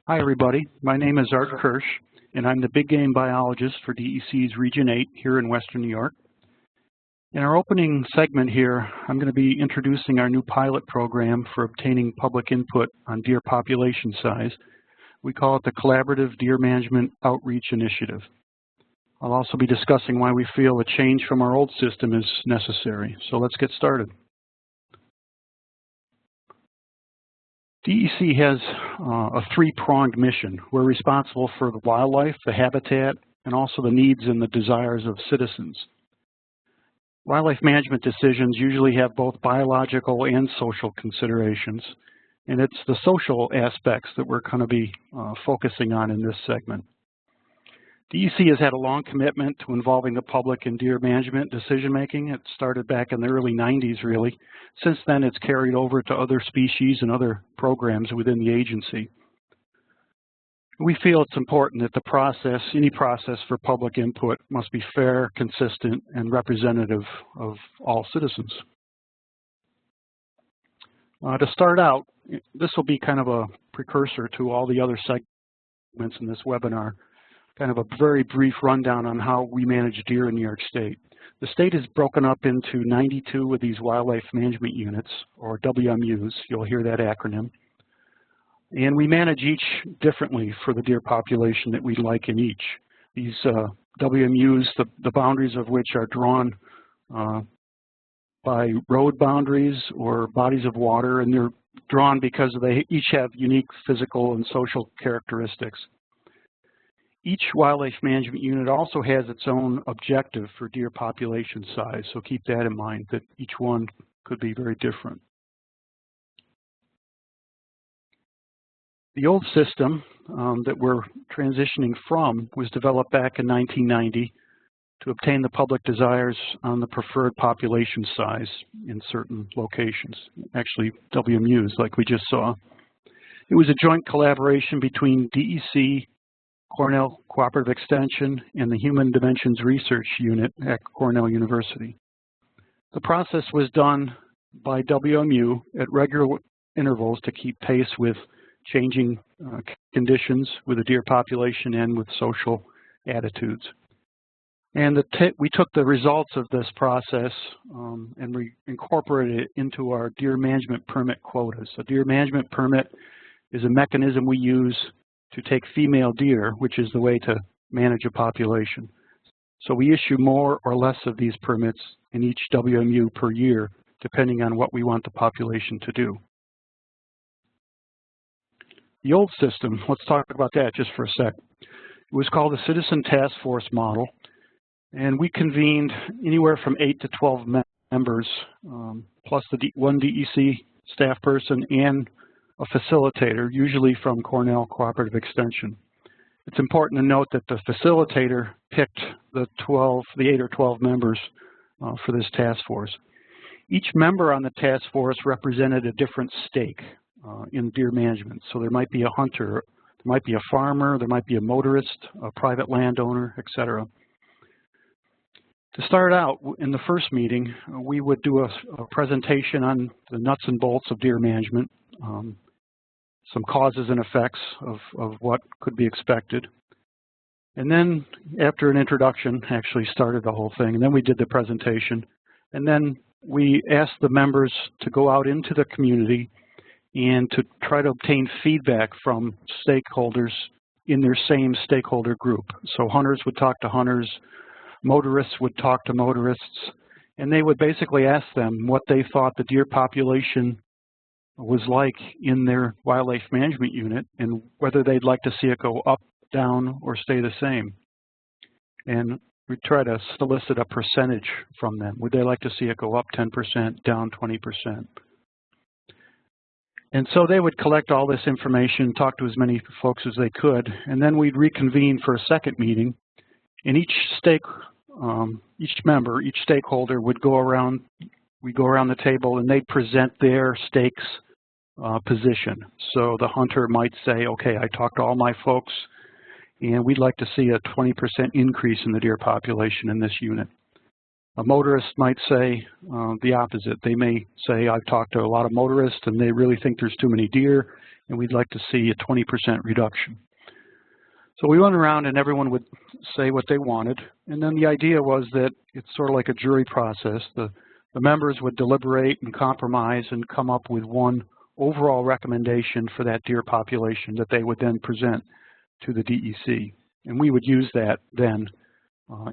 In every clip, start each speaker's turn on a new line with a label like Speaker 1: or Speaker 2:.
Speaker 1: Hi everybody, my name is Art Kirsch and I'm the big game biologist for DEC's Region 8 here in Western New York. In our opening segment here, I'm going to be introducing our new pilot program for obtaining public input on deer population size. We call it the Collaborative Deer Management Outreach Initiative. I'll also be discussing why we feel a change from our old system is necessary. So let's get started. DEC has a three-pronged mission. We're responsible for the wildlife, the habitat, and also the needs and the desires of citizens. Wildlife management decisions usually have both biological and social considerations, and it's the social aspects that we're going to be focusing on in this segment. DEC has had a long commitment to involving the public in deer management decision-making. It started back in the early 90s, really. Since then, it's carried over to other species and other programs within the agency. We feel it's important that the process, any process for public input, must be fair, consistent, and representative of all citizens. To start out, this will be kind of a precursor to all the other segments in this webinar. Kind of a very brief rundown on how we manage deer in New York State. The state is broken up into 92 of these wildlife management units, or WMUs. You'll hear that acronym. And we manage each differently for the deer population that we like in each. These WMUs, the boundaries of which are drawn by road boundaries or bodies of water, and they're drawn because they each have unique physical and social characteristics. Each wildlife management unit also has its own objective for deer population size, so keep that in mind, that each one could be very different. The old system that we're transitioning from was developed back in 1990 to obtain the public desires on the preferred population size in certain locations, actually WMUs like we just saw. It was a joint collaboration between DEC, Cornell Cooperative Extension, and the Human Dimensions Research Unit at Cornell University. The process was done by WMU at regular intervals to keep pace with changing conditions with the deer population and with social attitudes. And we took the results of this process and we incorporated it into our deer management permit quotas. A deer management permit is a mechanism we use to take female deer, which is the way to manage a population. So we issue more or less of these permits in each WMU per year, depending on what we want the population to do. The old system, let's talk about that just for a sec. It was called the Citizen Task Force Model, and we convened anywhere from 8 to 12 members, plus one DEC staff person and a facilitator, usually from Cornell Cooperative Extension. It's important to note that the facilitator picked the 8 or 12 members for this task force. Each member on the task force represented a different stake in deer management. So there might be a hunter, there might be a farmer, there might be a motorist, a private landowner, etc. To start out, in the first meeting, we would do a presentation on the nuts and bolts of deer management, some causes and effects of what could be expected. And then after an introduction, actually started the whole thing, and then we did the presentation. And then we asked the members to go out into the community and to try to obtain feedback from stakeholders in their same stakeholder group. So hunters would talk to hunters, motorists would talk to motorists, and they would basically ask them what they thought the deer population was like in their wildlife management unit and whether they'd like to see it go up, down, or stay the same. And we try to solicit a percentage from them. Would they like to see it go up 10%, down 20%? And so they would collect all this information, talk to as many folks as they could, and then we'd reconvene for a second meeting, and each member, each stakeholder would go around, we'd go around the table and they'd present their stake's position. So the hunter might say, okay, I talked to all my folks and we'd like to see a 20% increase in the deer population in this unit. A motorist might say the opposite. They may say, I've talked to a lot of motorists and they really think there's too many deer and we'd like to see a 20% reduction. So we went around and everyone would say what they wanted. And then the idea was that it's sort of like a jury process. The members would deliberate and compromise and come up with one overall recommendation for that deer population that they would then present to the DEC. And we would use that then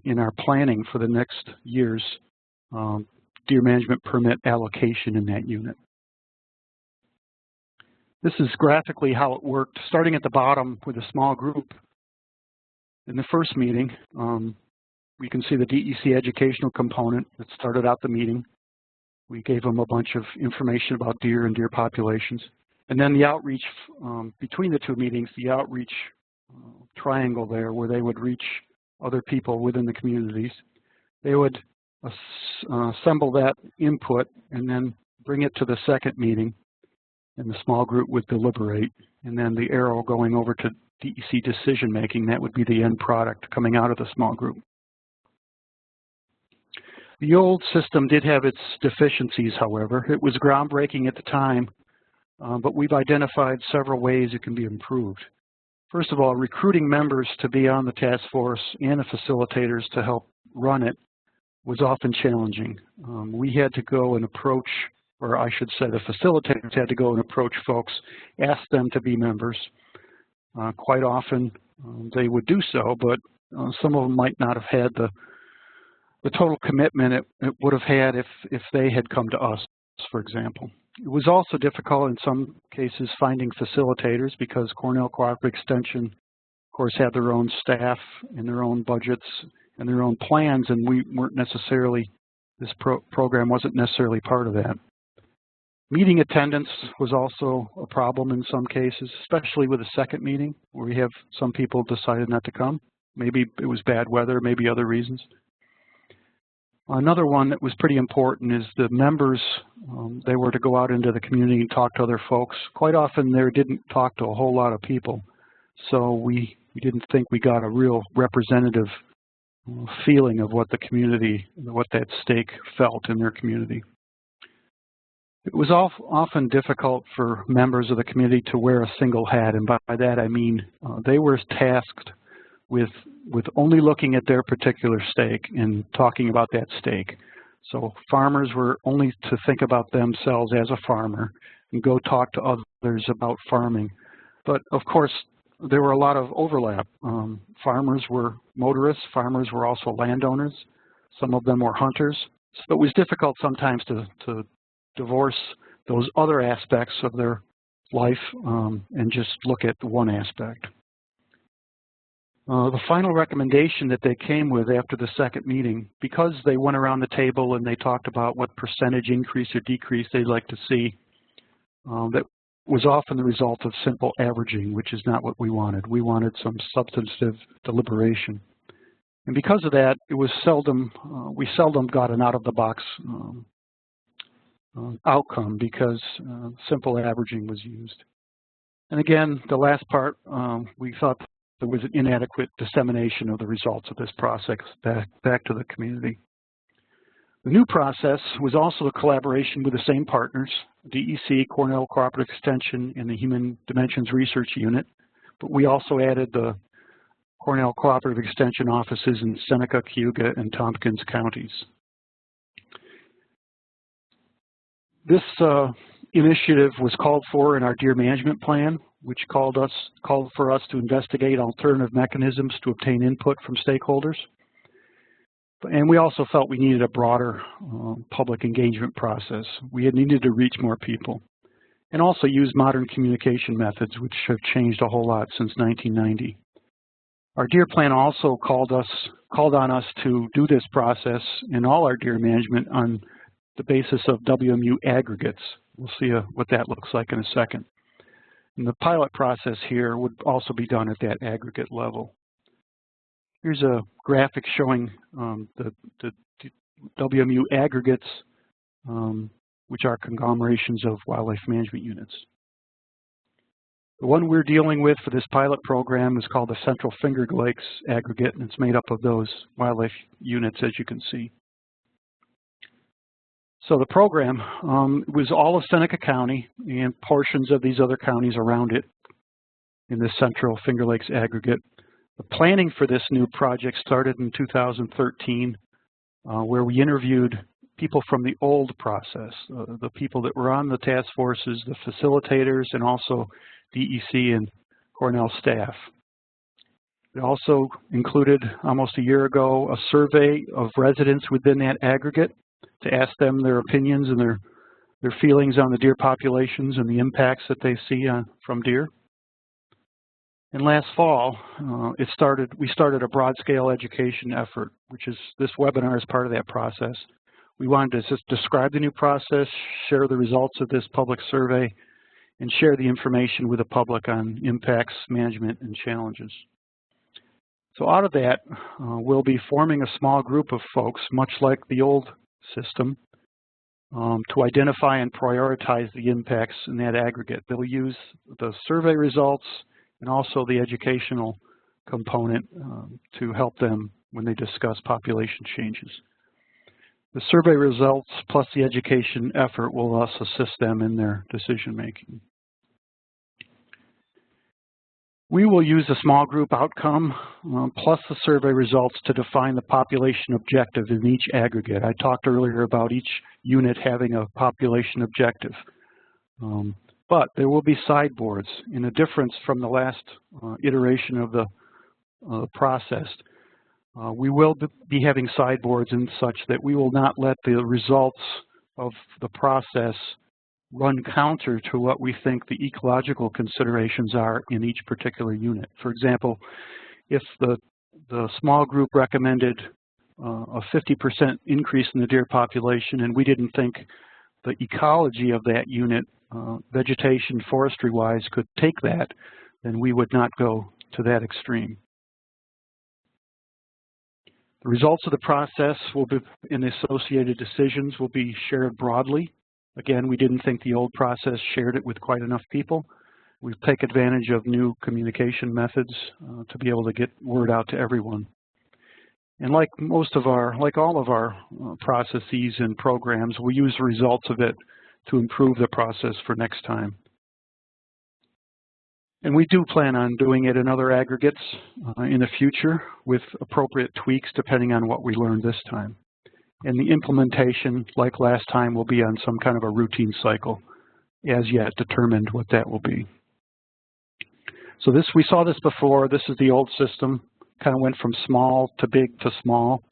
Speaker 1: in our planning for the next year's deer management permit allocation in that unit. This is graphically how it worked, starting at the bottom with a small group. In the first meeting, we can see the DEC educational component that started out the meeting. We gave them a bunch of information about deer and deer populations. And then the outreach between the two meetings, the outreach triangle there where they would reach other people within the communities. They would assemble that input and then bring it to the second meeting, and the small group would deliberate. And then the arrow going over to DEC decision making, that would be the end product coming out of the small group. The old system did have its deficiencies, however. It was groundbreaking at the time, but we've identified several ways it can be improved. First of all, recruiting members to be on the task force and the facilitators to help run it was often challenging. We had to go and approach, or I should say the facilitators had to go and approach folks, ask them to be members. Quite often they would do so, but some of them might not have had the total commitment it would have had if they had come to us, for example. It was also difficult in some cases finding facilitators because Cornell Cooperative Extension, of course, had their own staff and their own budgets and their own plans, and we weren't necessarily, this program wasn't necessarily part of that. Meeting attendance was also a problem in some cases, especially with the second meeting where we have some people decided not to come. Maybe it was bad weather, maybe other reasons. Another one that was pretty important is the members, they were to go out into the community and talk to other folks. Quite often they didn't talk to a whole lot of people, so we didn't think we got a real representative feeling of what the community, what that stake felt in their community. It was often difficult for members of the community to wear a single hat, and by that I mean they were tasked with only looking at their particular stake and talking about that stake. So farmers were only to think about themselves as a farmer and go talk to others about farming. But of course, there were a lot of overlap. Farmers were motorists, farmers were also landowners, some of them were hunters. So it was difficult sometimes to divorce those other aspects of their life and just look at one aspect. The final recommendation that they came with after the second meeting, because they went around the table and they talked about what percentage increase or decrease they'd like to see, that was often the result of simple averaging, which is not what we wanted. We wanted some substantive deliberation. And because of that, it was seldom, we seldom got an out-of-the-box outcome because simple averaging was used. And again, the last part, we thought there was an inadequate dissemination of the results of this process back to the community. The new process was also a collaboration with the same partners, DEC, Cornell Cooperative Extension, and the Human Dimensions Research Unit, but we also added the Cornell Cooperative Extension offices in Seneca, Cayuga, and Tompkins counties. This initiative was called for in our deer management plan, which called for us to investigate alternative mechanisms to obtain input from stakeholders. And we also felt we needed a broader public engagement process. We had needed to reach more people and also use modern communication methods, which have changed a whole lot since 1990. Our deer plan also called on us to do this process in all our deer management on the basis of WMU Aggregates. We'll see what that looks like in a second. And the pilot process here would also be done at that aggregate level. Here's a graphic showing the WMU Aggregates, which are conglomerations of wildlife management units. The one we're dealing with for this pilot program is called the Central Fingerlakes Aggregate, and it's made up of those wildlife units, as you can see. So the program was all of Seneca County and portions of these other counties around it in the Central Fingerlakes Aggregate. The planning for this new project started in 2013, where we interviewed people from the old process, the people that were on the task forces, the facilitators, and also DEC and Cornell staff. It also included, almost a year ago, a survey of residents within that aggregate to ask them their opinions and their feelings on the deer populations and the impacts that they see from deer. And last fall, we started a broad-scale education effort, which is this webinar is part of that process. We wanted to just describe the new process, share the results of this public survey, and share the information with the public on impacts, management, and challenges. So out of that, we'll be forming a small group of folks, much like the old system, to identify and prioritize the impacts in that aggregate. They'll use the survey results and also the educational component to help them when they discuss population changes. The survey results plus the education effort will thus assist them in their decision making. We will use the small group outcome plus the survey results to define the population objective in each aggregate. I talked earlier about each unit having a population objective. But there will be sideboards. In a difference from the last iteration of the process, we will be having sideboards in such that we will not let the results of the process run counter to what we think the ecological considerations are in each particular unit. For example, if the small group recommended a 50% increase in the deer population and we didn't think the ecology of that unit, vegetation, forestry-wise, could take that, then we would not go to that extreme. The results of the process will be, and the associated decisions will be shared broadly. Again, we didn't think the old process shared it with quite enough people. We take advantage of new communication methods to be able to get word out to everyone. And like all of our processes and programs, we use the results of it to improve the process for next time. And we do plan on doing it in other aggregates in the future with appropriate tweaks depending on what we learned this time. And the implementation, like last time, will be on some kind of a routine cycle, as yet determined what that will be. So we saw this before. This is the old system. Kind of went from small to big to small.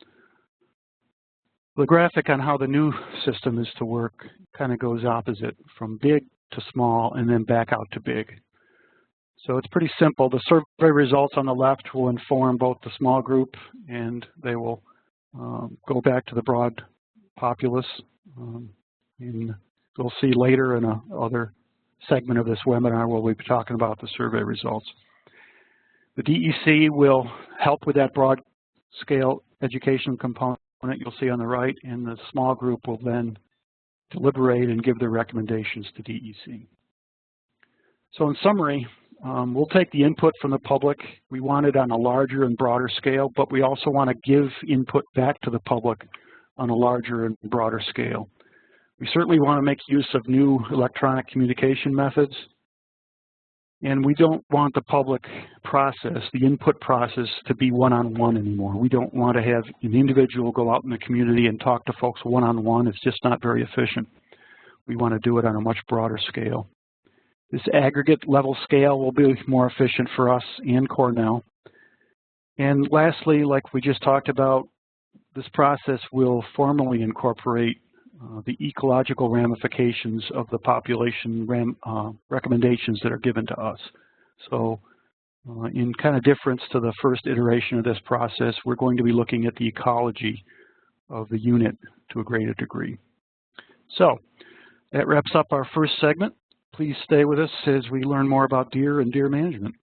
Speaker 1: The graphic on how the new system is to work kind of goes opposite, from big to small and then back out to big. So it's pretty simple. The survey results on the left will inform both the small group and they will go back to the broad populace. And we'll see later in another segment of this webinar where we'll be talking about the survey results. The DEC will help with that broad scale education component you'll see on the right, and the small group will then deliberate and give their recommendations to DEC. So in summary, we'll take the input from the public. We want it on a larger and broader scale, but we also want to give input back to the public on a larger and broader scale. We certainly want to make use of new electronic communication methods, and we don't want the public process, the input process, to be one-on-one anymore. We don't want to have an individual go out in the community and talk to folks one-on-one. It's just not very efficient. We want to do it on a much broader scale. This aggregate level scale will be more efficient for us and Cornell. And lastly, like we just talked about, this process will formally incorporate the ecological ramifications of the population recommendations that are given to us. So in kind of difference to the first iteration of this process, we're going to be looking at the ecology of the unit to a greater degree. So that wraps up our first segment. Please stay with us as we learn more about deer and deer management.